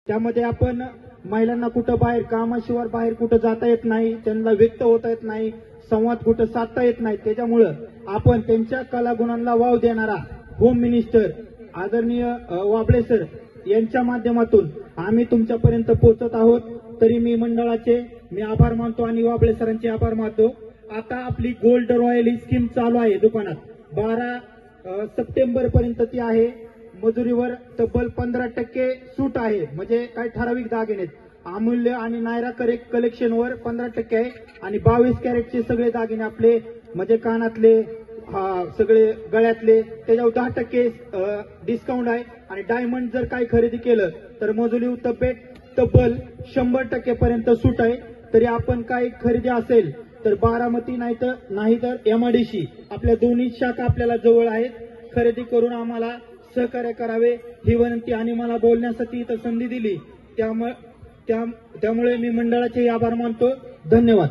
त्यामध्ये आपण महिलांना कुठं बाहेर कामाशिवाय बाहेर कुठं जाता येत नाही, त्यांना व्यक्त होता येत नाही, संवाद कुठं साधता येत नाही. त्याच्यामुळं आपण त्यांच्या कलागुणांना वाव देणारा होम मिनिस्टर आदरणीय वाबळे सर यांच्या माध्यमातून आम्ही तुमच्यापर्यंत पोहोचत आहोत. तरी मी मंडळाचे आभार मानतो आणि वाबळे सरांचे आभार मानतो. आता आपली गोल्ड रॉयल ही स्कीम चालू आहे दुकानात. 12 सप्टेंबर पर्यंत ती आहे. मजुरीवर तब्बल 15% सूट आहे. म्हणजे काही ठराविक दागिने अमूल्य आणि नायरा कलेक्शनवर 15% आहे आणि 22 कॅरेटचे सगळे दागिने आपले म्हणजे कानातले सगळे गळ्यातले त्याच्यावर 10% डिस्काउंट आहे. आणि डायमंड जर काही खरेदी केलं तर मजुरी तब्बल 100% पर्यंत सूट आहे. तरी आपण काही खरेदी असेल तर बारामती नाही तर MIDC आपल्या दोन्ही शाखा आपल्याला जवळ आहेत. खरेदी करून आम्हाला सहकार्य करावे ही विनंती. आणि मला बोलण्यासाठी इथं संधी दिली त्यामुळे मी मंडळाचे आभार मानतो. धन्यवाद.